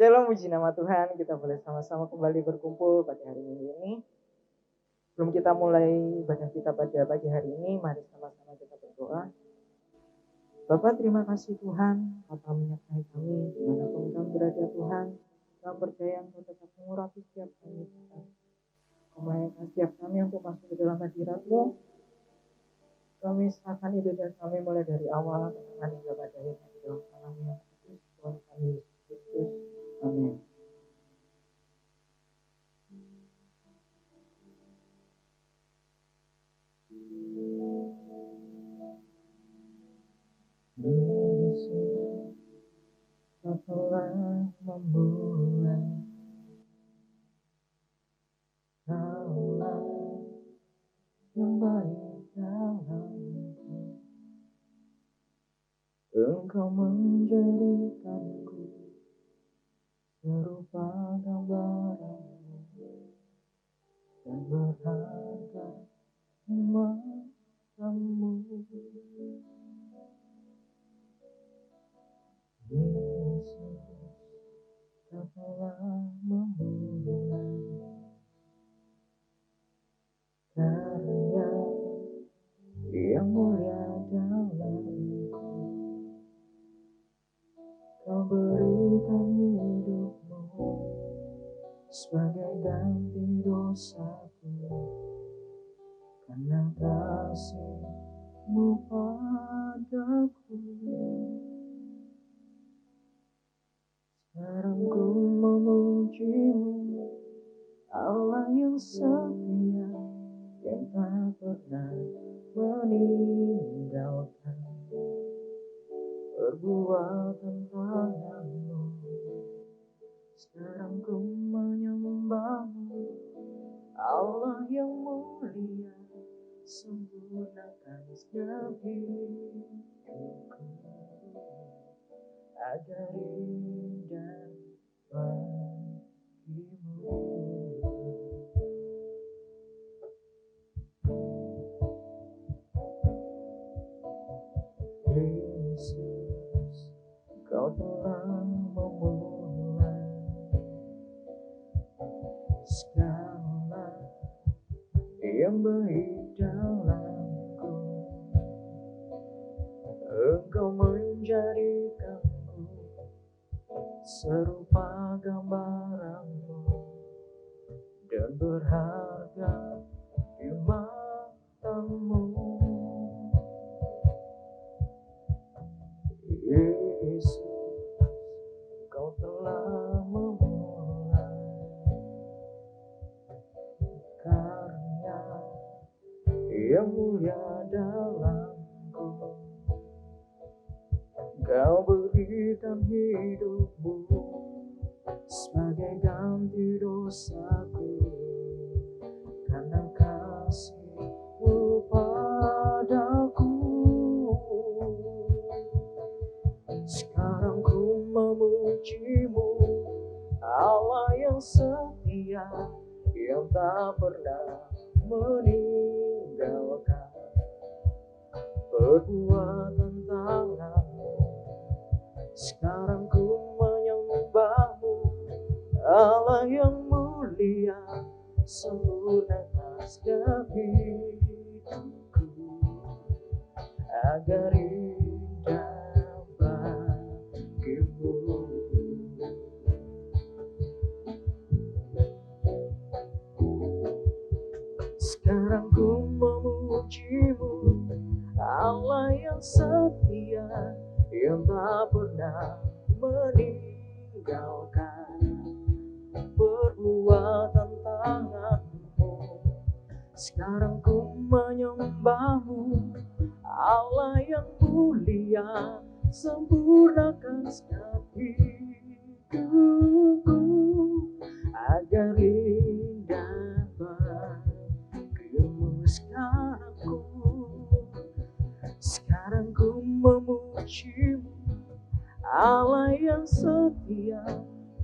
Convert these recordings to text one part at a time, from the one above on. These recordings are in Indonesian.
Shalom, puji nama Tuhan, kita boleh sama-sama kembali berkumpul pada hari Minggu ini. Sebelum kita mulai ibadah kita pada pagi hari ini, mari sama-sama kita berdoa. Bapak, terima kasih Tuhan, Bapa menyertai kami, dimanapun kami berada Tuhan. Kami percaya Engkau tetap mengurapi setiap kami Tuhan. Kau melayani setiap kami untuk masuk ke dalam hadirat-Mu. Kami serahkan ibadah kami mulai dari awal, dan hingga pada akhirnya di dalam nama yang kudus, Tuhan kami Yesus Kristus. Amin. Yesus, Kau telah memulai, Kaulah yang baik dalamku. Engkau menjadikanku serupa gambaran-Mu dan berharga di mata-Mu. Yesus, Kau telah memulai karya yang mulia dalamku. Kau berikan hidup-Mu sebagai ganti dosaku, karena kasih-Mu padaku. Sekarang ku memuji-Mu, Allah yang setia, yang tak pernah meninggalkan perbuatan tangan-Mu. Sekarang ku menyembah-Mu, Allah yang mulia, sempurnakan setiap hidupku agar indah bagi-Mu. Yesus, Kau telah memulai segala yang baik dalamku. Engkau menjadikanku serupa gambaran-Mu dan berharga di mata-Mu. Yesus, Kau telah memulai karya yang mulia dalamku. Kau berikan hidup-Mu sebagai ganti dosaku, karena kasih-Mu padaku. Sekarang ku memuji-Mu, Allah yang setia, yang tak pernah meninggalkan perbuatan tangan-Mu. Sekarang ku menyembah-Mu, Allah yang mulia, sempurnakan setiap hidupku agar indah bagi-Mu. Sekarang ku memuji-Mu, Allah yang setia, yang tak pernah meninggalkan perbuatan tangan-Mu. Sekarang ku menyembah-Mu, Allah yang mulia, sempurnakan setiap hidupku agar indah bagi-Mu. Sekarang ku memuji-Mu, Allah yang setia,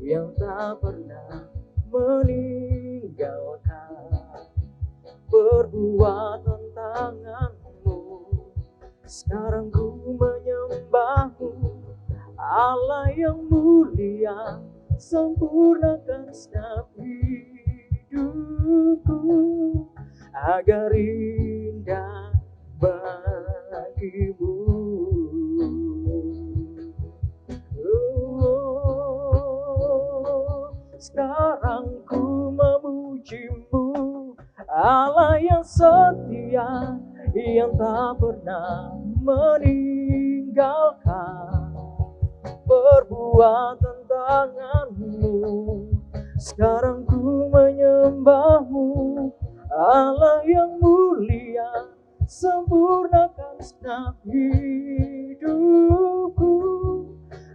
yang tak pernah meninggalkan perbuatan tangan-Mu. Sekarang ku menyembah-Mu, Allah yang mulia, sempurnakan setiap hidupku agar indah bagimu. Oh, sekarang ku memujimu, Allah yang setia, yang tak pernah meninggalkan perbuatan tanganmu. Sekarang ku menyembahmu, Allah yang mulia, sempurnakan setiap hidupku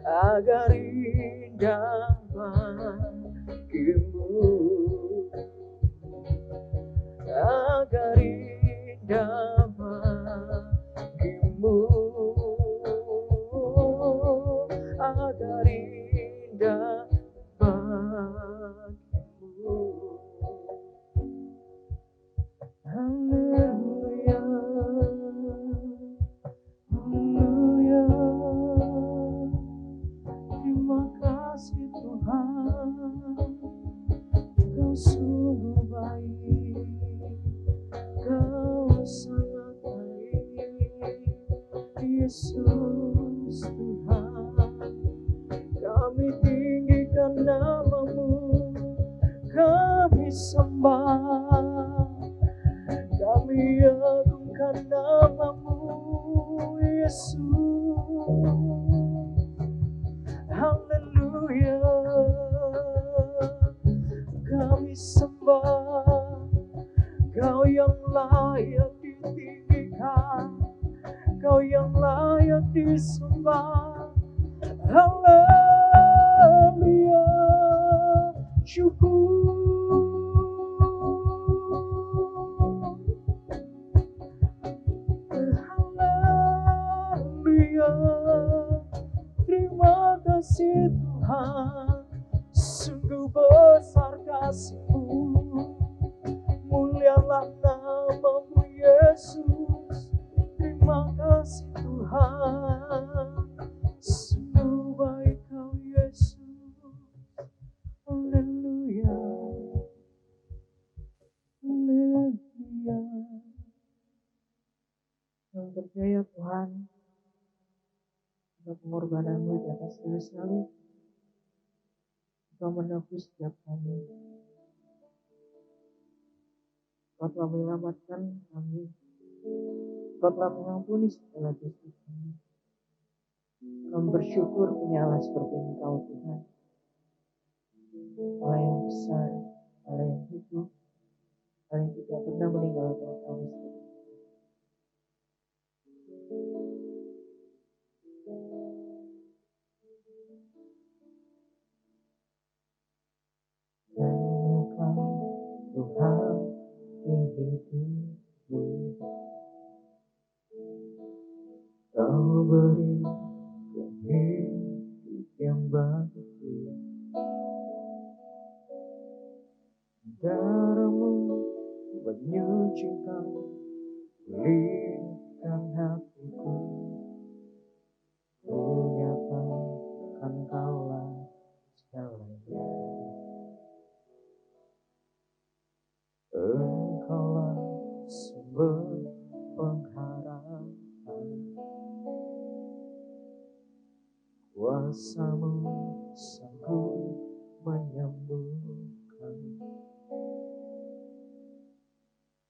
agar indah bagimu, agar indah bagimu, agar indah bagimu. Haleluya, haleluya. Terima kasih Tuhan, Kau sungguh baik, Kau sangat baik. Yesus Tuhan, kami tinggikan namamu, kami sembah, kami agungkan namamu, Yesus. Haleluya, kami sembah, Kau yang layak ditinggikan, Kau yang layak disembah. Haleluya, syukur. Haleluya, terima kasih Tuhan, sungguh besar kasih-Mu, mulialah namamu Yesus. Terima kasih Tuhan, sungguh baik Kau Yesus. Haleluya, haleluya. Kami percaya Tuhan, untuk pengorbananmu di atas kayu salib, Kau menebus setiap kami. Kau telah menyelamatkan kami, Kau telah mengampuni segala dosa kami. Kami bersyukur punya Allah seperti Engkau Tuhan, Allah yang besar, Allah yang hidup, Allah yang tidak pernah meninggalkan kami sendiri. Hanya Kau Tuhan di hidupku, Kau beri hidup yang baru. Darahmu menyucikan, pulihkan hatiku, menyatakan Kaulah segalanya. Engkaulah sumber pengharapan, kuasa-Mu sanggup menyembuhkan.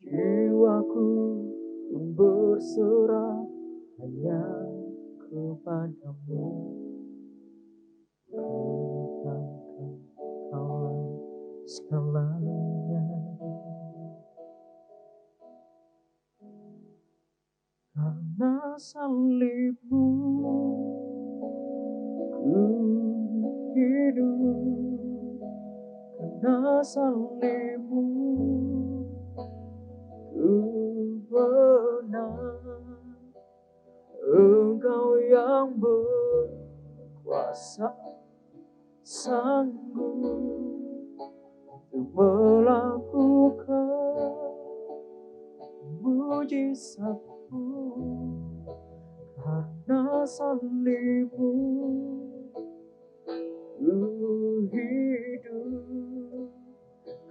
Jiwaku pun berserah hanya kepadamu, katakan Kaulah segalanya. Karena salib-Mu ku hidup, karena salib-Mu ku benar. Engkau yang berkuasa, sanggup untuk melakukan mujizat-Mu. Karena salib-Mu ku hidup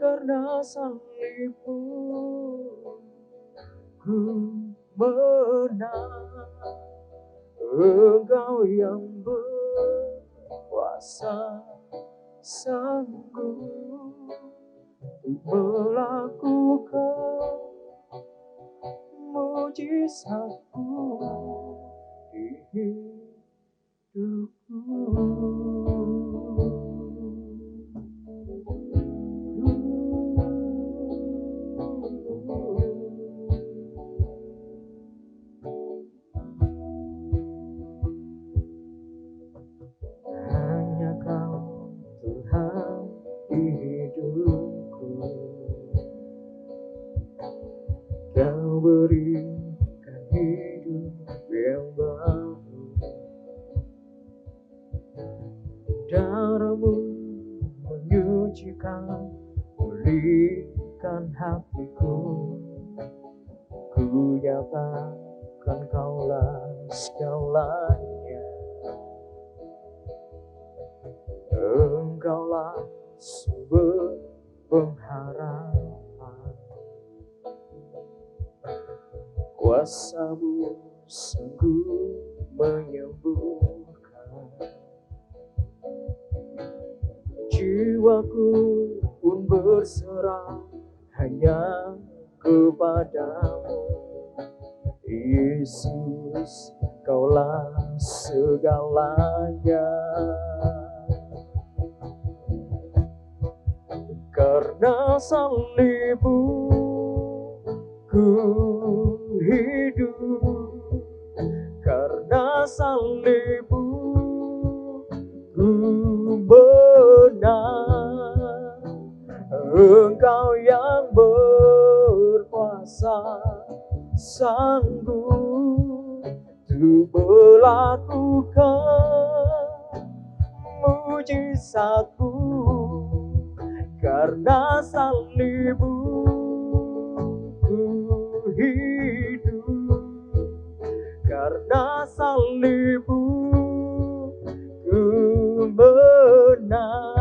karena salibmu, ku menang. Engkau yang berkuasa sanggup melakukan mujizatku di hidupku. Hanya Kau Tuhan di hidupku. Kau berikan hidup yang baru. Darah-Mu menyucikan, pulihkan hatiku. Ku nyatakan Kaulah segalanya. Engkaulah sumber pengharapan. Kuasa-Mu sanggup menyembuhkan. Jiwaku pun berserah hanya kepadamu. Yesus, Kaulah segalanya. Karena salibmu, ku hidup. Karena salibmu, ku menang. Engkau yang berkuasa sanggup untuk melakukan mujizatku. Karena salibmu, ku hidup. Karena salibmu, ku menang.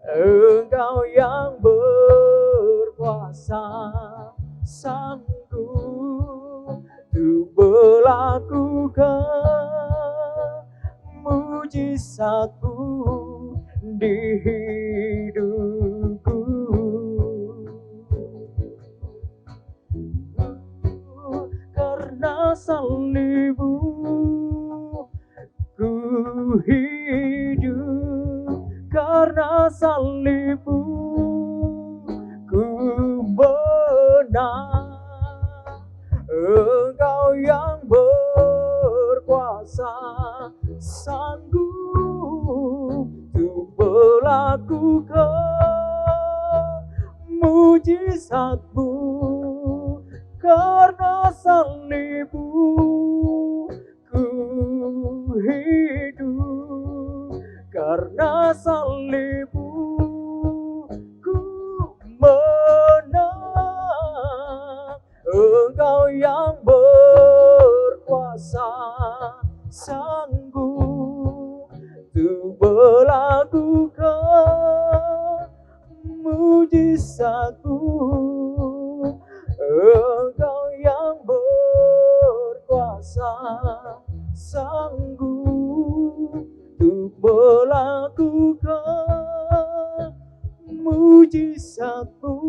Engkau yang berkuasa sanggup untuk melakukan mujizatku di hidupku. Karena salibmu, ku hidup. Karena salibmu, ku menang. Engkau yang berkuasa sanggup untuk melakukan mujizatmu. Karena salibmu, ku hidup. Karena salibmu, ku menang. Engkau yang berkuasa sanggup untuk melakukan mujizatku. Engkau yang berkuasa sanggup untuk melakukan mujizatmu.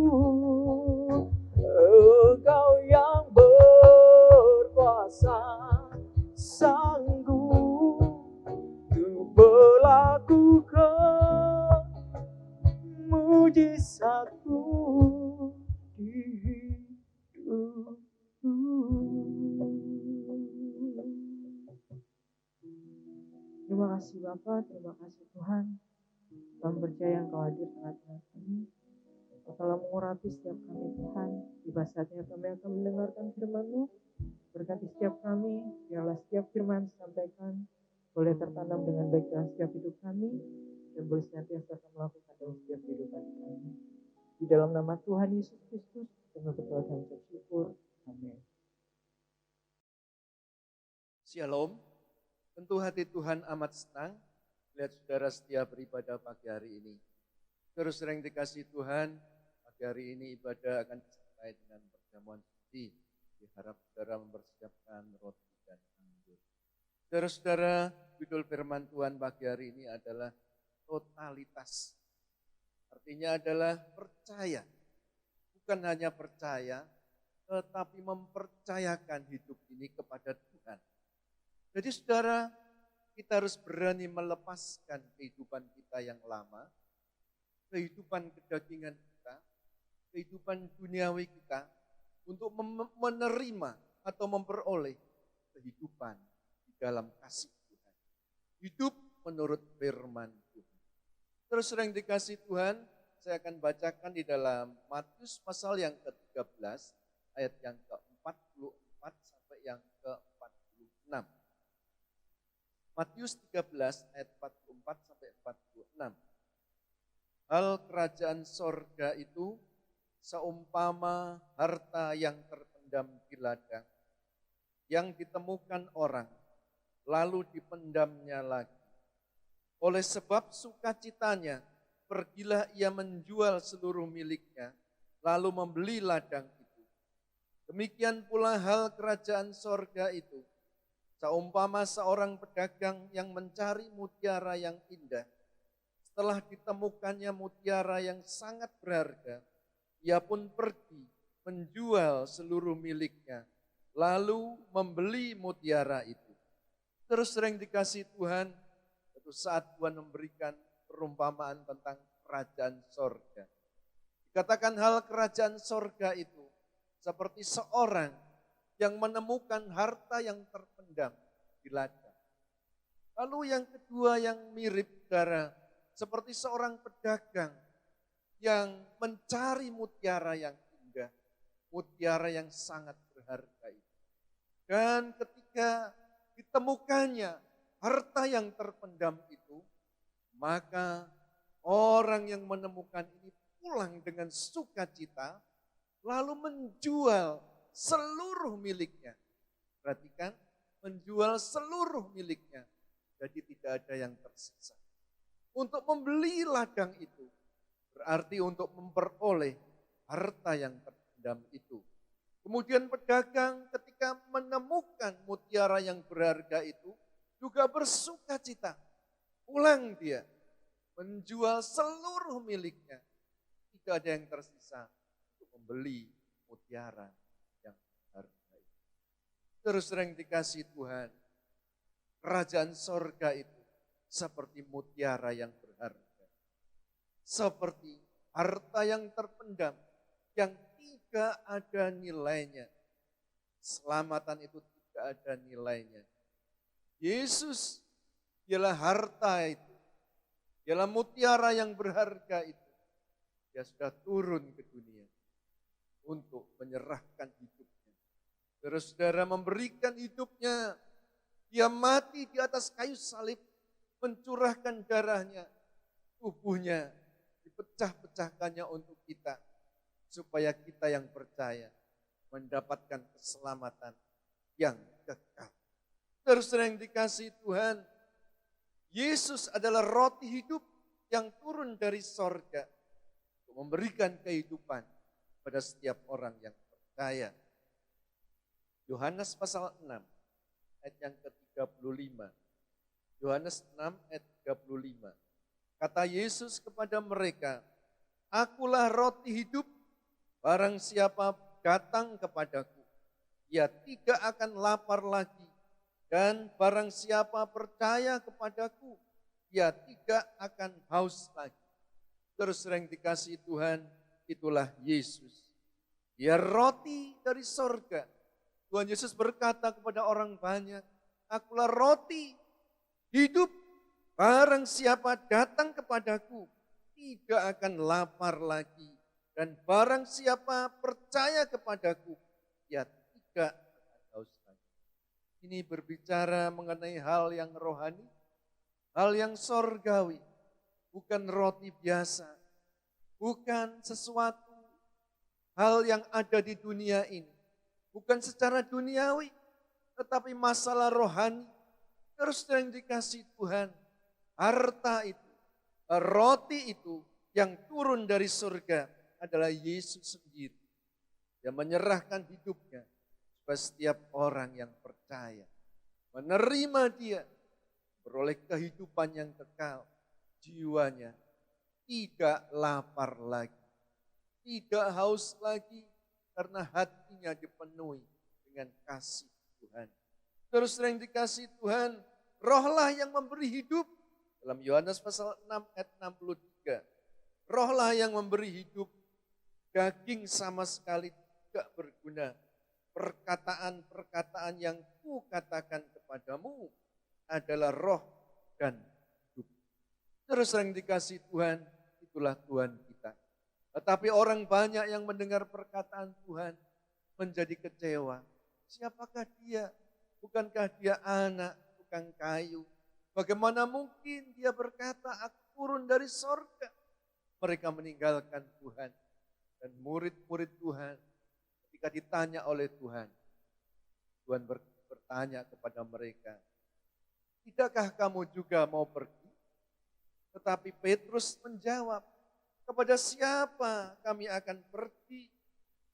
Engkau yang berkuasa sanggup untuk melakukan mujizatmu di hidupku. Terima kasih Bapa, terima kasih Tuhan. Kami percaya Engkau hadir tengah-tengah kami. Engkau telah mengurapi setiap kami Tuhan. Tiba saatnya kami akan mendengarkan firman-Mu. Berkati setiap kami, biarlah setiap firman disampaikan boleh tertanam dengan baik dalam setiap hidup kami dan boleh senantiasa akan melakukan dalam setiap kehidupan kami. Di dalam nama Tuhan Yesus Kristus, kami berdoa dan bersyukur. Amin. Shalom. Tentu hati Tuhan amat senang lihat saudara setia beribadah pagi hari ini. Terus sering dikasih Tuhan, pagi hari ini ibadah akan disertai dengan perjamuan suci. Diharap saudara mempersiapkan roti dan anggur. Saudara-saudara, judul firman Tuhan pagi hari ini adalah totalitas. Artinya adalah percaya. Bukan hanya percaya, tetapi mempercayakan hidup ini kepada Tuhan. Jadi saudara, kita harus berani melepaskan kehidupan kita yang lama, kehidupan kedagingan kita, kehidupan duniawi kita, untuk menerima atau memperoleh kehidupan di dalam kasih Tuhan. Hidup menurut firman Tuhan. Terus sering dikasih Tuhan, saya akan bacakan di dalam Matius pasal yang ke-13, ayat yang ke-44 sampai yang ke-46. Matius 13 ayat 44 sampai 46. Hal kerajaan sorga itu seumpama harta yang terpendam di ladang, yang ditemukan orang, lalu dipendamnya lagi. Oleh sebab sukacitanya, pergilah ia menjual seluruh miliknya, lalu membeli ladang itu. Demikian pula hal kerajaan sorga itu, seumpama seorang pedagang yang mencari mutiara yang indah. Setelah ditemukannya mutiara yang sangat berharga, ia pun pergi menjual seluruh miliknya, lalu membeli mutiara itu. Terus sering dikasih Tuhan, suatu saat Tuhan memberikan perumpamaan tentang kerajaan sorga. Dikatakan hal kerajaan sorga itu seperti seorang yang menemukan harta yang terpendam di ladang. Lalu yang kedua yang mirip saudara, seperti seorang pedagang yang mencari mutiara yang indah, mutiara yang sangat berharga itu. Dan ketika ditemukannya harta yang terpendam itu, maka orang yang menemukan ini pulang dengan sukacita, lalu menjual seluruh miliknya. Perhatikan, menjual seluruh miliknya. Jadi tidak ada yang tersisa. Untuk membeli ladang itu, berarti untuk memperoleh harta yang terpendam itu. Kemudian pedagang ketika menemukan mutiara yang berharga itu, juga bersukacita. Pulang dia, menjual seluruh miliknya. Tidak ada yang tersisa untuk membeli mutiara yang berharga itu. Terus sering dikasih Tuhan, kerajaan sorga itu seperti mutiara yang berharga. Seperti harta yang terpendam, yang tidak ada nilainya. Keselamatan itu tidak ada nilainya. Yesus ialah harta itu, ialah mutiara yang berharga itu. Dia sudah turun ke dunia untuk menyerahkan hidupnya. Terus saudara memberikan hidupnya, dia mati di atas kayu salib, mencurahkan darahnya, tubuhnya dipecah-pecahkannya untuk kita, supaya kita yang percaya mendapatkan keselamatan yang kekal. Terus yang dikasih Tuhan, Yesus adalah roti hidup yang turun dari sorga untuk memberikan kehidupan pada setiap orang yang percaya. Yohanes pasal 6 ayat yang ke-35. Yohanes 6 ayat 35. Kata Yesus kepada mereka, "Akulah roti hidup, barang siapa datang kepadaku, ia tidak akan lapar lagi. Dan barang siapa percaya kepadaku, ia tidak akan haus lagi." Terus sering dikasih Tuhan, itulah Yesus. Dia roti dari sorga. Tuhan Yesus berkata kepada orang banyak, "Akulah roti hidup, barang siapa datang kepadaku, tidak akan lapar lagi. Dan barang siapa percaya kepadaku, ia tidak akan haus lagi." Ini berbicara mengenai hal yang rohani, hal yang sorgawi. Bukan roti biasa, bukan sesuatu hal yang ada di dunia ini. Bukan secara duniawi, tetapi masalah rohani. Terus yang dikasih Tuhan, harta itu, roti itu yang turun dari surga adalah Yesus sendiri. Dia menyerahkan hidupnya supaya setiap orang yang percaya menerima dia, beroleh kehidupan yang kekal, jiwanya tidak lapar lagi, tidak haus lagi, karena hatinya dipenuhi dengan kasih Tuhan. Terus yang dikasih Tuhan, rohlah yang memberi hidup. Dalam Yohanes pasal 6 ayat 63, rohlah yang memberi hidup, daging sama sekali tidak berguna. Perkataan-perkataan yang kukatakan kepadamu adalah roh dan hidup. Terus yang dikasih Tuhan, itulah Tuhan kita. Tetapi orang banyak yang mendengar perkataan Tuhan menjadi kecewa. Siapakah dia? Bukankah dia anak tukang kayu? Bagaimana mungkin dia berkata, aku turun dari sorga? Mereka meninggalkan Tuhan. Dan murid-murid Tuhan, ketika ditanya oleh Tuhan, Tuhan bertanya kepada mereka, tidakkah kamu juga mau pergi? Tetapi Petrus menjawab, kepada siapa kami akan pergi?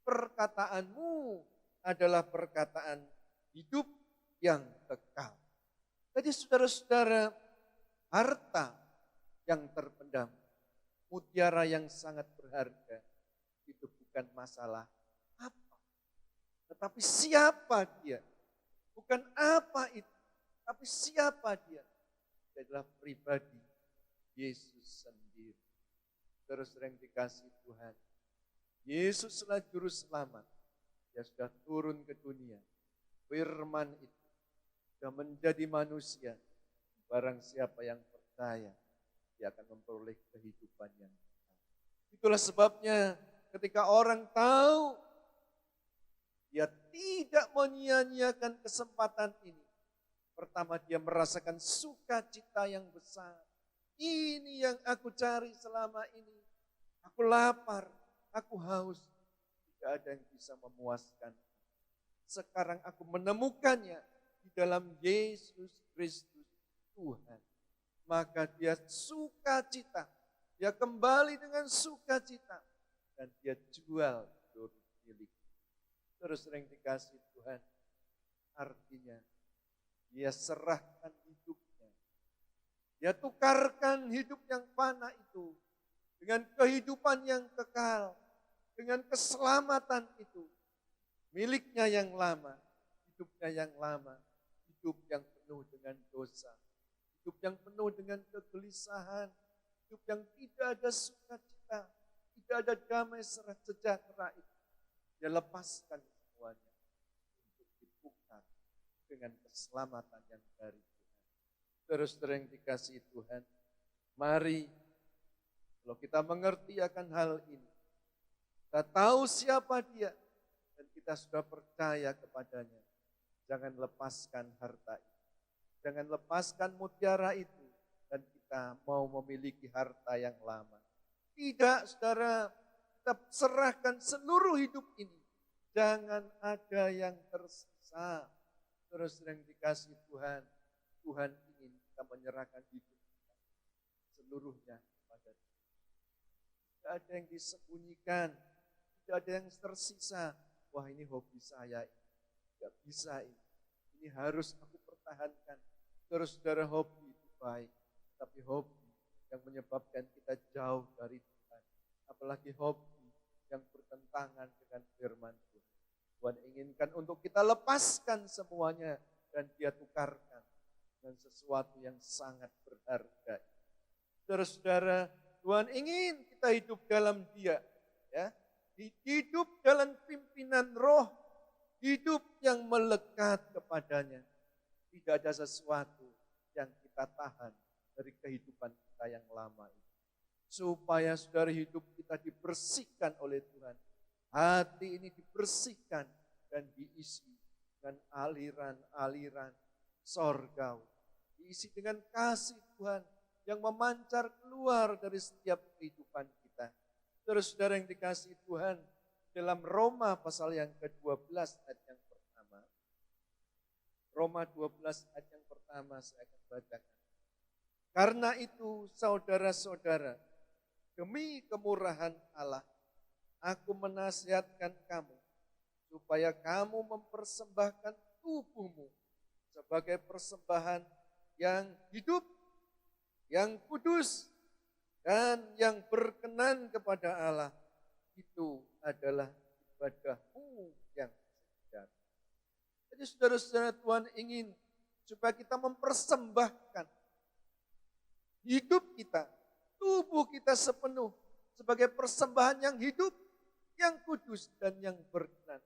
Perkataanmu adalah perkataan hidup yang kekal. Jadi saudara-saudara, harta yang terpendam, mutiara yang sangat berharga, itu bukan masalah apa, tetapi siapa dia. Bukan apa itu, tapi siapa dia. Dia adalah pribadi Yesus sendiri. Terus yang dikasih Tuhan, Yesuslah juru selamat. Dia sudah turun ke dunia. Firman itu sudah menjadi manusia. Barang siapa yang percaya, dia akan memperoleh kehidupan yang kekal. Itulah sebabnya ketika orang tahu, dia tidak menyia-nyiakan kesempatan ini. Pertama, dia merasakan sukacita yang besar. Ini yang aku cari selama ini. Aku lapar, aku haus. Tidak ada yang bisa memuaskan. Sekarang aku menemukannya di dalam Yesus Kristus Tuhan. Maka dia sukacita. Dia kembali dengan sukacita. Dan dia jual seluruh milik. Terus yang dikasih Tuhan. Artinya dia serahkan hidupnya. Dia tukarkan hidup yang fana itu dengan kehidupan yang kekal, dengan keselamatan itu. Miliknya yang lama, hidupnya yang lama, hidup yang penuh dengan dosa, hidup yang penuh dengan kegelisahan, hidup yang tidak ada sukacita, tidak ada damai sejahtera itu. Dia lepaskan semuanya untuk ditukar dengan keselamatan yang dari Tuhan. Terus yang dikasih Tuhan, mari kalau kita mengerti akan hal ini, kita tahu siapa dia, dan kita sudah percaya kepadanya, jangan lepaskan harta itu. Jangan lepaskan mutiara itu, dan kita mau memiliki harta yang lama. Tidak, saudara, kita serahkan seluruh hidup ini. Jangan ada yang tersisa. Terus yang dikasih Tuhan, Tuhan ingin kita menyerahkan hidup kita seluruhnya kepada Dia. Tidak ada yang disembunyikan, tidak ada yang tersisa. Wah, ini hobi saya, tidak bisa ini. Ini harus aku pertahankan. Terus saudara, hobi itu baik, tapi hobi yang menyebabkan kita jauh dari Tuhan. Apalagi hobi yang bertentangan dengan firman Tuhan. Tuhan inginkan untuk kita lepaskan semuanya dan Dia tukarkan dengan sesuatu yang sangat berharga. Terus saudara, Tuhan ingin kita hidup dalam Dia, ya. Hidup dalam pimpinan Roh, hidup yang melekat kepadanya. Tidak ada sesuatu yang kita tahan dari kehidupan kita yang lama ini. Supaya saudara, hidup kita dibersihkan oleh Tuhan. Hati ini dibersihkan dan diisi dengan aliran-aliran sorgawi. Diisi dengan kasih Tuhan yang memancar keluar dari setiap kehidupan kita. Terus saudara yang dikasih Tuhan, dalam Roma pasal yang ke-12 ayat yang pertama. Roma 12 ayat yang pertama saya akan bacakan. Karena itu, saudara-saudara, demi kemurahan Allah, aku menasihatkan kamu supaya kamu mempersembahkan tubuhmu sebagai persembahan yang hidup, yang kudus, dan yang berkenan kepada Allah. Itu adalah ibadahmu yang sejati. Jadi saudara-saudara, Tuhan ingin supaya kita mempersembahkan hidup kita, tubuh kita sepenuh sebagai persembahan yang hidup, yang kudus, dan yang berkenan.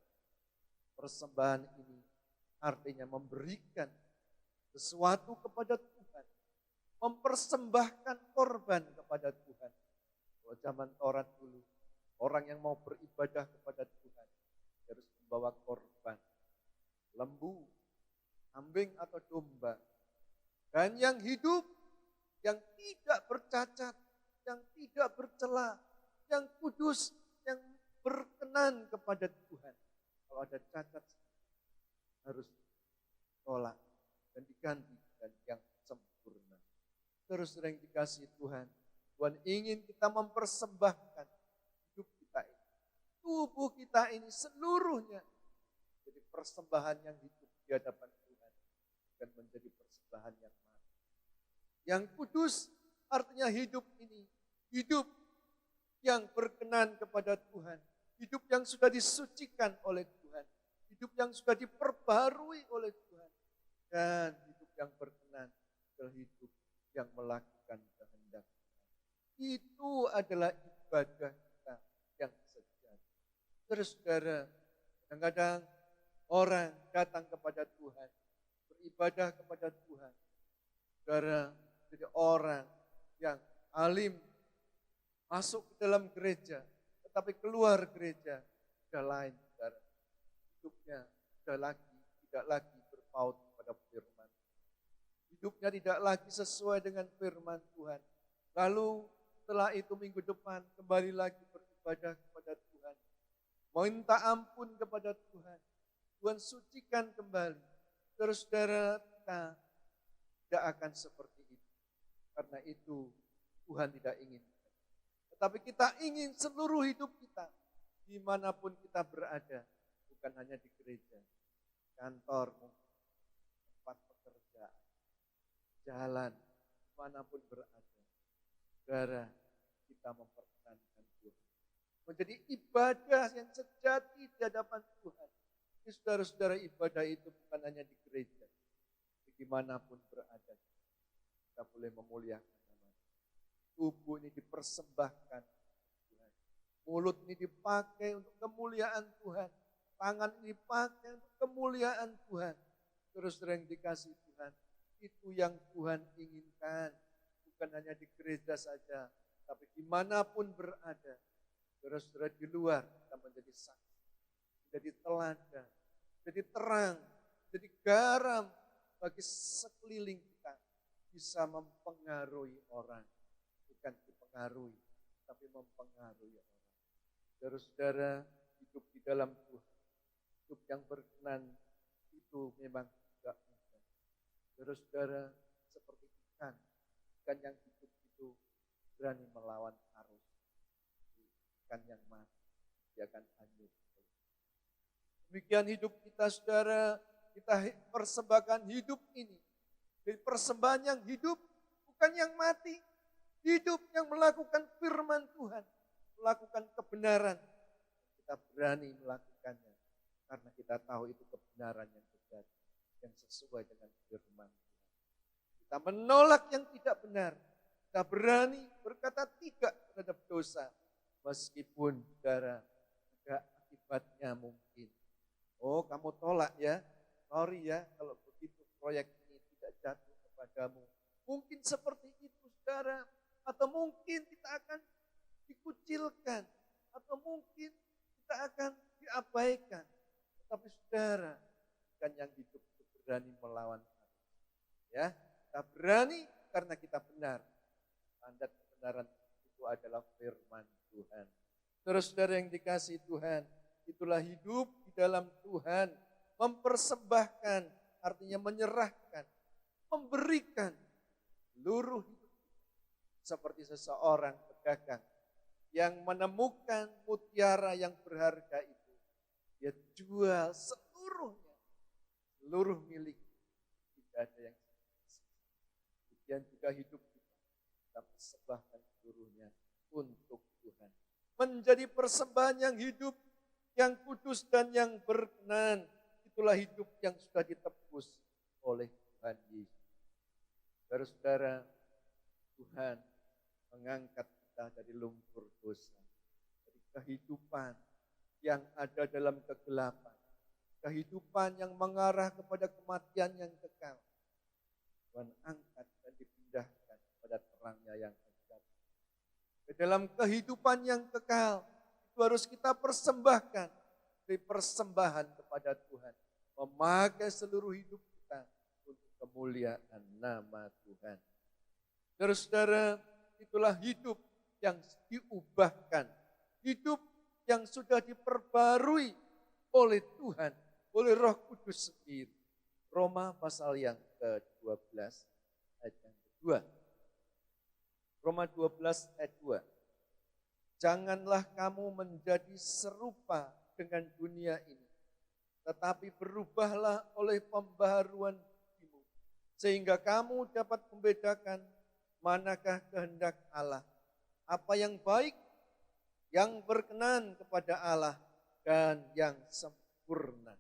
Persembahan ini artinya memberikan sesuatu kepada Tuhan, mempersembahkan korban kepada Tuhan. Kalau zaman Taurat dulu, orang yang mau beribadah kepada Tuhan harus membawa korban, lembu, kambing atau domba. Dan yang hidup, yang tidak bercacat, yang tidak bercela, yang kudus, yang berkenan kepada Tuhan. Kalau ada cacat, harus tolak dan diganti dan yang sempurna. Terus yang dikasih Tuhan, Tuhan ingin kita mempersembahkan hidup kita ini, tubuh kita ini seluruhnya jadi persembahan yang hidup di hadapan Tuhan dan menjadi persembahan yang mati. Yang kudus artinya hidup ini, hidup yang berkenan kepada Tuhan, hidup yang sudah disucikan oleh Tuhan, hidup yang sudah diperbarui oleh Tuhan, dan hidup yang berkenan adalah hidup yang melakukan kehendak Tuhan. Itu adalah ibadah kita yang sejati. Terus saudara, kadang-kadang orang datang kepada Tuhan, beribadah kepada Tuhan. Saudara, jadi orang yang alim, masuk ke dalam gereja, tetapi keluar gereja, sudah lain, saudara. Hidupnya tidak lagi berpaut pada firman. Hidupnya tidak lagi sesuai dengan firman Tuhan. Lalu setelah itu minggu depan kembali lagi beribadah kepada Tuhan. Minta ampun kepada Tuhan. Tuhan sucikan kembali. Terus saudara, kita tidak akan seperti itu. Karena itu Tuhan tidak ingin. Tetapi kita ingin seluruh hidup kita, dimanapun kita berada, bukan hanya di gereja, kantor, tempat pekerjaan, jalan, dimanapun berada. Saudara, kita memperkenankan Tuhan. Menjadi ibadah yang sejati di hadapan Tuhan. Ini saudara-saudara, ibadah itu bukan hanya di gereja, dimanapun berada. Kita boleh memuliakan namanya. Tubuh ini dipersembahkan Tuhan. Mulut ini dipakai untuk kemuliaan Tuhan. Tangan ini dipakai untuk kemuliaan Tuhan. Terus yang dikasih Tuhan, itu yang Tuhan inginkan. Bukan hanya di gereja saja, tapi dimanapun berada. Saudara-saudara, di luar kita menjadi saksi, menjadi teladan, jadi terang, jadi garam bagi sekeliling kita, bisa mempengaruhi orang, bukan dipengaruhi, tapi mempengaruhi orang. Saudara-saudara, hidup di dalam Tuhan, hidup yang berkenan itu memang tidak mudah. Saudara-saudara, seperti ikan yang hidup itu berani melawan arus. Ikan yang mati, dia akan hanyut. Demikian hidup kita, saudara, kita persembahkan hidup ini. Jadi persembahan yang hidup, bukan yang mati. Hidup yang melakukan firman Tuhan, melakukan kebenaran. Kita berani melakukannya, karena kita tahu itu kebenaran yang sejati, yang sesuai dengan firman Tuhan. Kita menolak yang tidak benar. Kita berani berkata tidak terhadap dosa. Meskipun, saudara, ada akibatnya mungkin. Oh, kamu tolak ya. Sorry ya, kalau begitu proyek ini tidak jatuh kepadamu. Mungkin seperti itu, saudara. Atau mungkin kita akan dikucilkan. Atau mungkin kita akan diabaikan. Tetapi saudara, kan yang hidup itu berani melawan arus. Ya, kita berani karena kita benar. Mandat kebenaran itu adalah firman Tuhan. Terus saudara yang dikasih Tuhan, itulah hidup di dalam Tuhan. Mempersembahkan, artinya menyerahkan, memberikan seluruh hidup seperti seseorang pedagang yang menemukan mutiara yang berharga itu. Dia jual seluruhnya, seluruh milik. Tidak ada yang sisa. Kemudian juga hidup kita persembahkan seluruhnya untuk Tuhan. Menjadi persembahan yang hidup, yang kudus dan yang berkenan. Itulah hidup yang sudah ditebus oleh Tuhan Yesus. Saudara-saudara, Tuhan mengangkat kita dari lumpur dosa, dari kehidupan yang ada dalam kegelapan, kehidupan yang mengarah kepada kematian yang kekal. Tuhan angkat dan dipindahkan pada terangnya yang abadi. Di dalam kehidupan yang kekal, itu harus kita persembahkan, dari persembahan kepada Tuhan, memakai seluruh hidup kita untuk kemuliaan nama Tuhan. Saudara-saudara, itulah hidup yang diubahkan, hidup yang sudah diperbarui oleh Tuhan, oleh Roh Kudus sendiri. Roma pasal yang ke-12 ayat yang kedua. Roma 12 ayat 2. Janganlah kamu menjadi serupa dengan dunia ini, tetapi berubahlah oleh pembaharuan hatimu, sehingga kamu dapat membedakan manakah kehendak Allah, apa yang baik, yang berkenan kepada Allah, dan yang sempurna.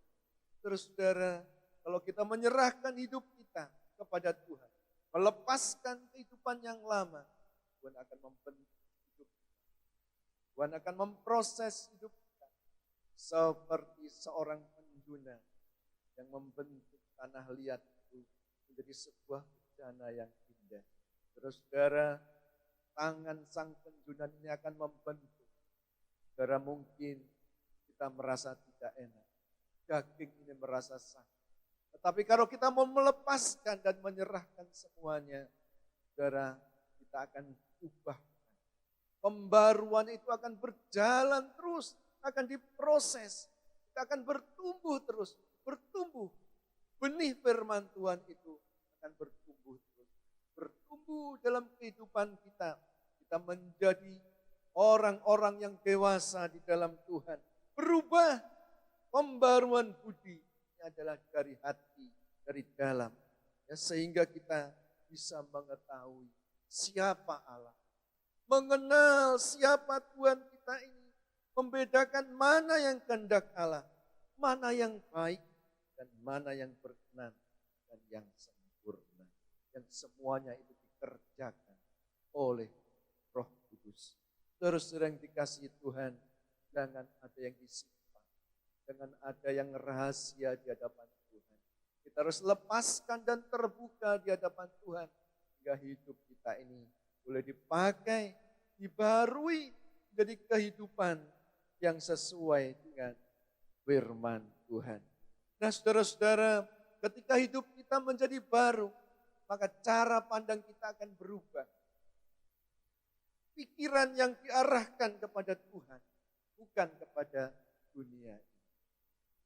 Terus saudara, kalau kita menyerahkan hidup kita kepada Tuhan, melepaskan kehidupan yang lama, Tuhan akan membentuk hidup kita. Tuhan akan memproses hidup kita seperti seorang penjuna yang membentuk tanah liat itu menjadi sebuah bejana yang indah. Terus saudara, tangan sang penjuna ini akan membentuk. Saudara, mungkin kita merasa tidak enak, daging ini merasa sakit. Tetapi kalau kita mau melepaskan dan menyerahkan semuanya, saudara, kita akan ubahkan. Pembaruan itu akan berjalan terus, akan diproses. Kita akan bertumbuh terus, bertumbuh. Benih firman Tuhan itu akan bertumbuh terus. Bertumbuh dalam kehidupan kita. Kita menjadi orang-orang yang dewasa di dalam Tuhan. Berubah, pembaruan budi ini adalah dari hati, dari dalam. Ya, sehingga kita bisa mengetahui siapa Allah. Mengenal siapa Tuhan kita ini. Membedakan mana yang kehendak Allah, mana yang baik, dan mana yang berkenan, dan yang sempurna. Yang semuanya itu dikerjakan oleh Roh Kudus. Terus yang dikasihi Tuhan, jangan ada yang disimpan, jangan ada yang rahasia di hadapan Tuhan. Kita harus lepaskan dan terbuka di hadapan Tuhan, hingga hidup kita ini boleh dipakai, dibarui menjadi kehidupan yang sesuai dengan firman Tuhan. Nah saudara-saudara, ketika hidup kita menjadi baru, maka cara pandang kita akan berubah. Pikiran yang diarahkan kepada Tuhan, bukan kepada dunia.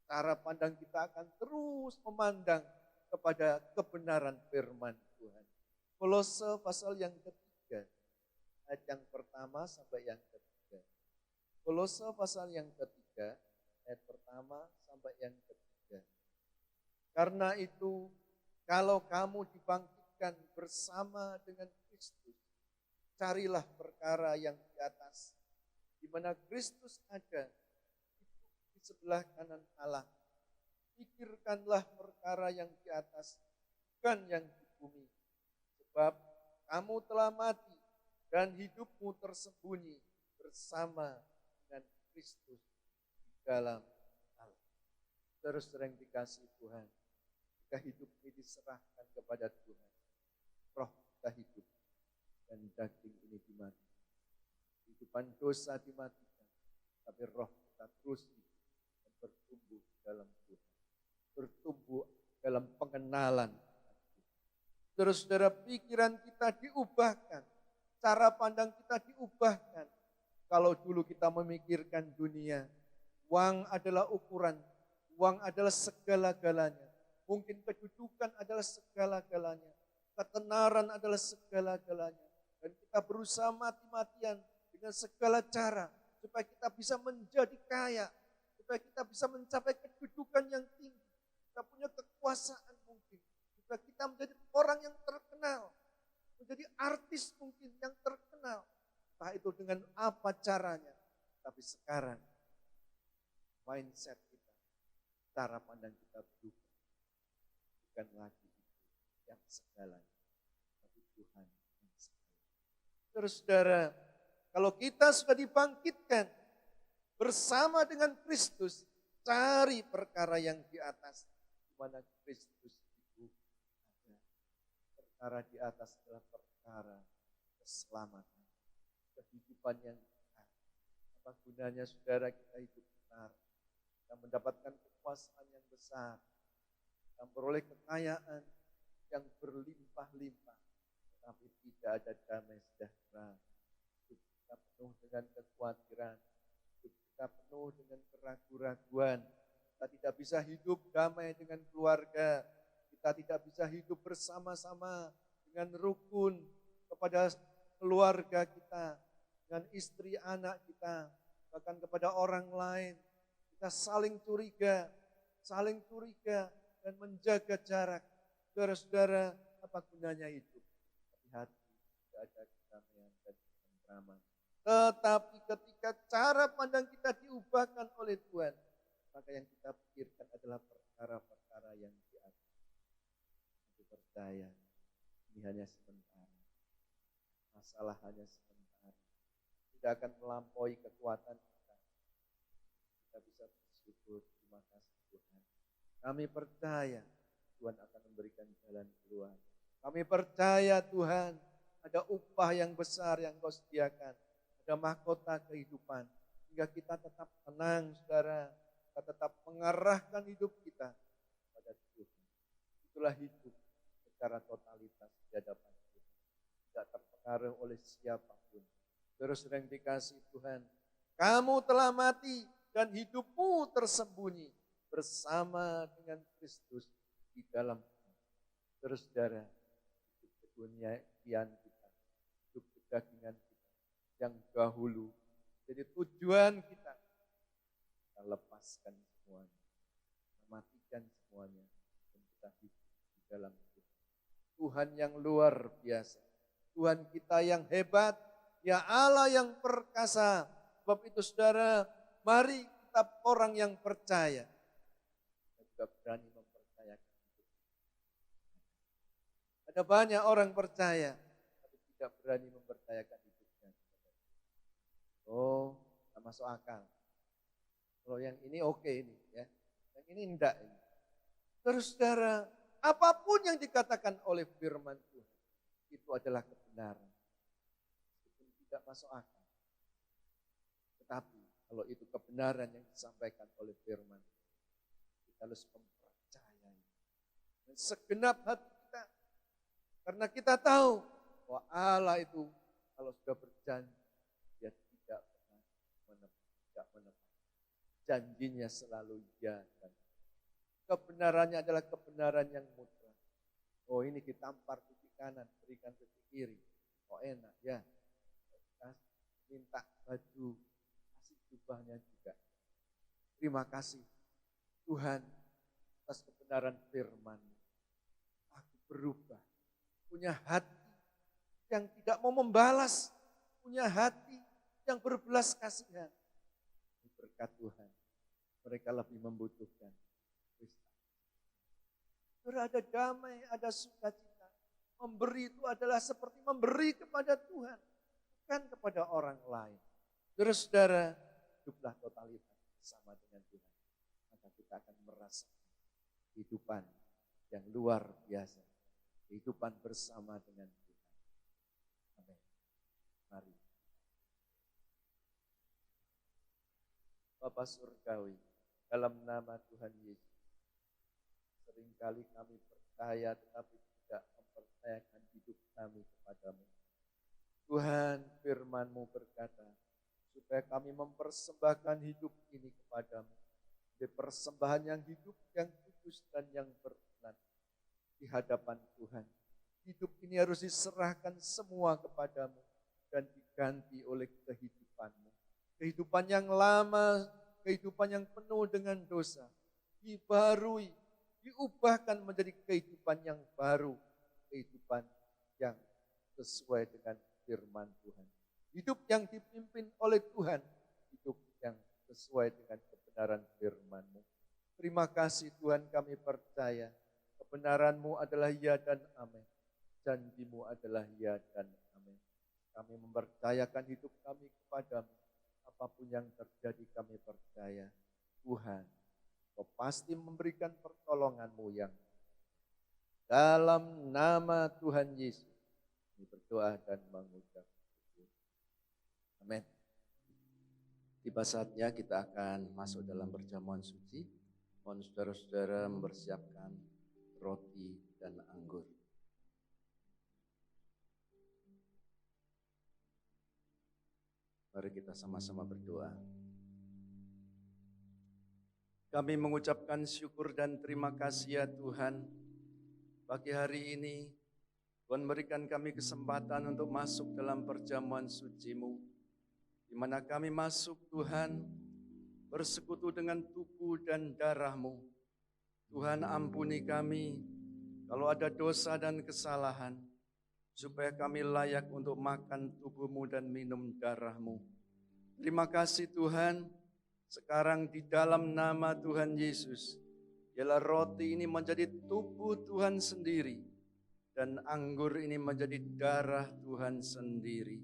Cara pandang kita akan terus memandang kepada kebenaran firman Tuhan. Kolose pasal yang ketiga, ayat yang pertama sampai yang ketiga. Kolose pasal yang ketiga, ayat pertama sampai yang ketiga. Karena itu, kalau kamu dibangkitkan bersama dengan Kristus, carilah perkara yang di atas, di mana Kristus ada, di sebelah kanan Allah. Pikirkanlah perkara yang di atas, bukan yang di bumi. Sebab kamu telah mati dan hidupmu tersembunyi bersama dengan Kristus di dalam Allah. Terus sering dikasih Tuhan, jika hidup ini diserahkan kepada Tuhan, roh kita hidup dan daging ini dimatikan. Kehidupan dosa dimatikan, tapi roh kita terus hidup dan bertumbuh dalam Tuhan. Bertumbuh dalam pengenalan. Terus saudara, pikiran kita diubahkan, cara pandang kita diubahkan. Kalau dulu kita memikirkan dunia, uang adalah ukuran, uang adalah segala-galanya. Mungkin kedudukan adalah segala-galanya, ketenaran adalah segala-galanya. Dan kita berusaha mati-matian dengan segala cara supaya kita bisa menjadi kaya, supaya kita bisa mencapai kedudukan yang tinggi, kita punya kekuasaan mungkin, supaya kita menjadi orang yang terkenal, menjadi artis mungkin yang terkenal. Entah itu dengan apa caranya, tapi sekarang mindset kita, cara pandang kita berubah. Bukan lagi itu yang segalanya, tapi Tuhan yang segalanya. Terus saudara, kalau kita sudah dibangkitkan bersama dengan Kristus, cari perkara yang di atas, di mana Kristus itu ada. Perkara di atas adalah perkara keselamatan, kehidupan yang benar. Apa gunanya saudara kita hidup benar, kita mendapatkan kekuasaan yang besar, kita memperoleh kekayaan yang berlimpah-limpah, tetapi tidak ada damai sejahtera. Hidup kita penuh dengan kekhawatiran, hidup kita penuh dengan keraguan-raguan. Kita tidak bisa hidup damai dengan keluarga, kita tidak bisa hidup bersama-sama dengan rukun kepada keluarga kita, dengan istri anak kita, bahkan kepada orang lain. Kita saling curiga dan menjaga jarak. Saudara-saudara, apa gunanya hidup? Tapi hati tidak ada kedamaian dan ketentraman. Tetapi ketika cara pandang kita diubahkan oleh Tuhan, maka yang kita pikirkan adalah perkara-perkara yang di atas. Aku percaya ini hanya sementara. Masalah hanya sementara. Tidak akan melampaui kekuatan kita. Kita bisa bersyukur, terima kasih Tuhan. Kami percaya Tuhan akan memberikan jalan keluar. Kami percaya Tuhan ada upah yang besar yang Kau sediakan. Ada mahkota kehidupan. Hingga kita tetap tenang saudara. Kita tetap mengarahkan hidup kita pada Tuhan. Itulah hidup secara totalitas di hadapan Tuhan. Tidak terpengaruh oleh siapapun. Terus yang dikasih Tuhan. Kamu telah mati dan hidupmu tersembunyi bersama dengan Kristus di dalam Tuhan. Terus saudara, hidup keduniaan kita, hidup kedagingan kita yang dahulu. Jadi tujuan kita lepaskan semuanya, mematikan semuanya, dan kita hidup di dalam Tuhan. Tuhan yang luar biasa, Tuhan kita yang hebat, ya Allah yang perkasa. Sebab itu saudara, mari kita orang yang percaya, kita juga berani mempercayakan hidup. Ada banyak orang percaya, tapi tidak berani mempercayakan hidupnya. Oh, tak masuk akal. Kalau yang ini oke ini, ya. Yang ini enggak ini. Terus saudara, apapun yang dikatakan oleh firman Tuhan, itu adalah kebenaran. Itu tidak masuk akal. Tetapi kalau itu kebenaran yang disampaikan oleh firman, kita harus mempercayai. Dan segenap hati kita. Karena kita tahu bahwa Allah itu kalau sudah berjanji, dia tidak pernah menepati. Janjinya selalu ya dan kebenarannya adalah kebenaran yang mutlak. Oh ini ditampar pipi kanan, berikan pipi kiri. Oh enak ya. Minta baju, kasih jubahnya juga. Terima kasih Tuhan atas kebenaran firman. Aku berubah. Punya hati yang tidak mau membalas. Punya hati yang berbelas kasihan. Berkat Tuhan, mereka lebih membutuhkan Kristus. Ada damai, ada sukacita. Memberi itu adalah seperti memberi kepada Tuhan, bukan kepada orang lain. Terus saudara, hiduplah totalitas bersama dengan Tuhan. Maka kita akan merasakan kehidupan yang luar biasa. Kehidupan bersama dengan Tuhan. Amin. Mari. Bapa Surgawi, dalam nama Tuhan Yesus, seringkali kami percaya tetapi tidak mempercayakan hidup kami kepadamu. Tuhan, firman-Mu berkata, supaya kami mempersembahkan hidup ini kepadamu. Di persembahan yang hidup, yang kudus dan yang berkenan di hadapan Tuhan. Hidup ini harus diserahkan semua kepadamu dan diganti oleh kehidupanmu. Kehidupan yang lama, kehidupan yang penuh dengan dosa, dibarui, diubahkan menjadi kehidupan yang baru, kehidupan yang sesuai dengan firman Tuhan. Hidup yang dipimpin oleh Tuhan, hidup yang sesuai dengan kebenaran firman-Mu. Terima kasih Tuhan, kami percaya kebenaran-Mu adalah ya dan amin. Janji-Mu adalah ya dan amin. Kami mempercayakan hidup kami kepadamu. Apapun yang terjadi kami percaya, Tuhan, Kau pasti memberikan pertolongan-Mu yang dalam nama Tuhan Yesus. Kami berdoa dan mengucap syukur. Amin. Tiba saatnya kita akan masuk dalam perjamuan suci. Mohon saudara-saudara mempersiapkan roti dan anggur. Mari kita sama-sama berdoa. Kami mengucapkan syukur dan terima kasih ya Tuhan. Pagi hari ini Tuhan berikan kami kesempatan untuk masuk dalam perjamuan suci-Mu, di mana kami masuk Tuhan bersekutu dengan tubuh dan darah-Mu. Tuhan ampuni kami kalau ada dosa dan kesalahan, supaya kami layak untuk makan tubuh-Mu dan minum darah-Mu. Terima kasih Tuhan, sekarang di dalam nama Tuhan Yesus, ialah roti ini menjadi tubuh Tuhan sendiri, dan anggur ini menjadi darah Tuhan sendiri.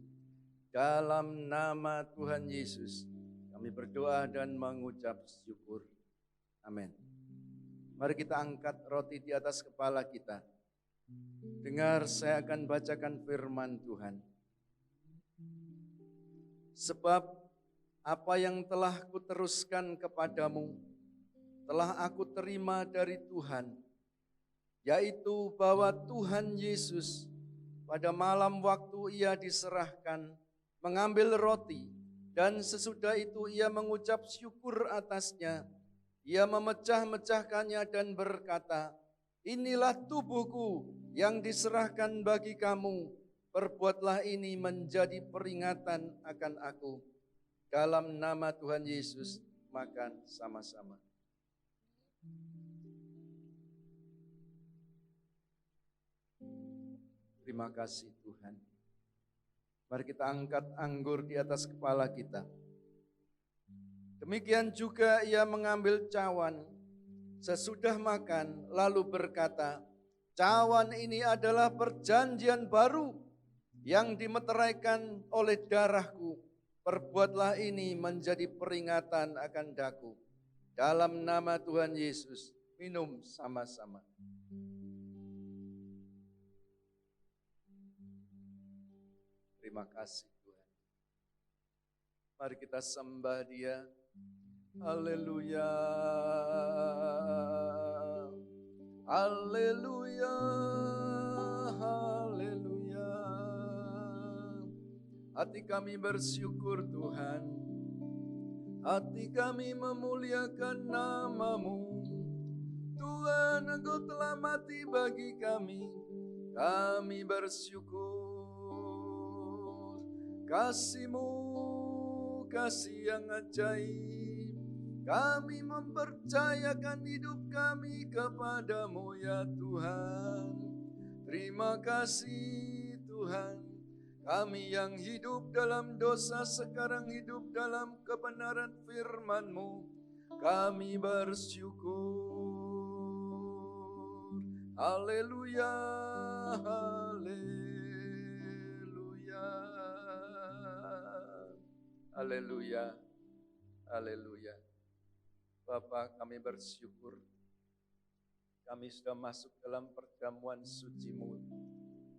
Dalam nama Tuhan Yesus, kami berdoa dan mengucap syukur. Amin. Mari kita angkat roti di atas kepala kita. Dengar, saya akan bacakan firman Tuhan. Sebab apa yang telah kuteruskan kepadamu, telah aku terima dari Tuhan, yaitu bahwa Tuhan Yesus pada malam waktu Ia diserahkan, mengambil roti, dan sesudah itu Ia mengucap syukur atasnya. Ia memecah-mecahkannya dan berkata, inilah tubuhku yang diserahkan bagi kamu, perbuatlah ini menjadi peringatan akan aku. Dalam nama Tuhan Yesus, makan sama-sama. Terima kasih Tuhan. Mari kita angkat anggur di atas kepala kita. Demikian juga Ia mengambil cawan sesudah makan, lalu berkata, cawan ini adalah perjanjian baru yang dimeteraikan oleh darahku. Perbuatlah ini menjadi peringatan akan daku. Dalam nama Tuhan Yesus, minum sama-sama. Terima kasih Tuhan. Mari kita sembah Dia. Haleluya. Haleluya. Haleluya. Hati kami bersyukur Tuhan. Hati kami memuliakan nama-Mu. Tuhan, Engkau telah mati bagi kami. Kami bersyukur. Kasih-Mu, kasih yang ajaib. Kami mempercayakan hidup kami kepadamu ya Tuhan. Terima kasih Tuhan. Kami yang hidup dalam dosa sekarang hidup dalam kebenaran firman-Mu. Kami bersyukur. Haleluya, haleluya. Haleluya, haleluya. Bapa, kami bersyukur. Kami sudah masuk dalam perjamuan suci-Mu.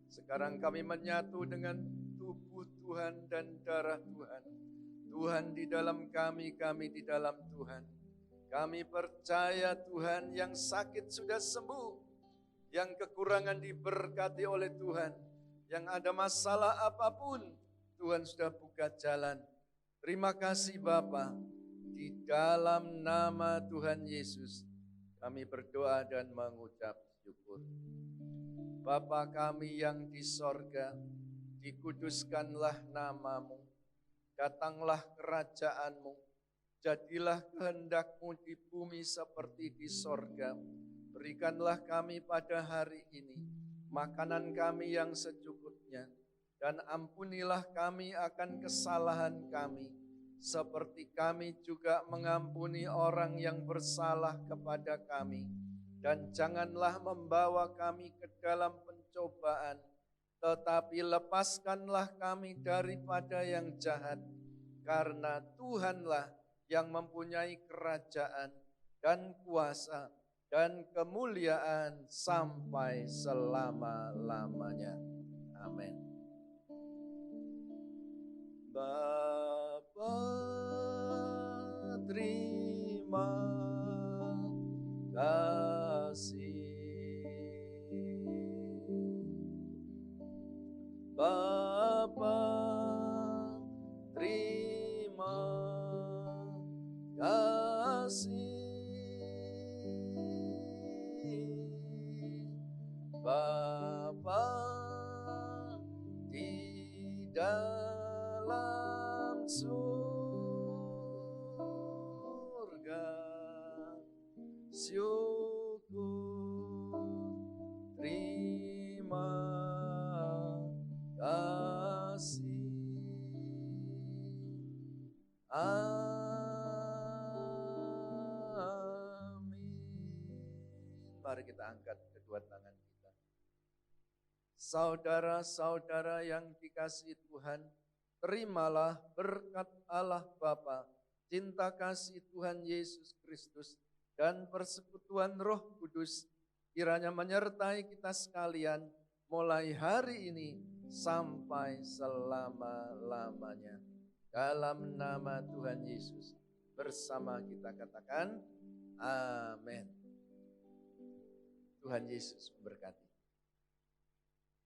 Sekarang kami menyatu dengan tubuh Tuhan dan darah Tuhan. Tuhan di dalam kami, kami di dalam Tuhan. Kami percaya Tuhan, yang sakit sudah sembuh, yang kekurangan diberkati oleh Tuhan, yang ada masalah apapun, Tuhan sudah buka jalan. Terima kasih Bapa. Di dalam nama Tuhan Yesus, kami berdoa dan mengucap syukur. Bapa kami yang di sorga, dikuduskanlah namamu, datanglah kerajaanmu, jadilah kehendak-Mu di bumi seperti di sorga. Berikanlah kami pada hari ini makanan kami yang secukupnya, dan ampunilah kami akan kesalahan kami, seperti kami juga mengampuni orang yang bersalah kepada kami. Dan janganlah membawa kami ke dalam pencobaan, tetapi lepaskanlah kami daripada yang jahat, karena Tuhanlah yang mempunyai kerajaan dan kuasa dan kemuliaan sampai selama-lamanya. Amin. Bapa, terima kasih. Bapa, terima kasih. Bapa di dalam surga, syukur, terima kasih. Amin. Mari kita angkat kedua tangan kita. Saudara-saudara yang dikasihi Tuhan, terimalah berkat Allah Bapa, cinta kasih Tuhan Yesus Kristus, dan persekutuan Roh Kudus, kiranya menyertai kita sekalian mulai hari ini sampai selama-lamanya. Dalam nama Tuhan Yesus, bersama kita katakan, amin. Tuhan Yesus memberkati.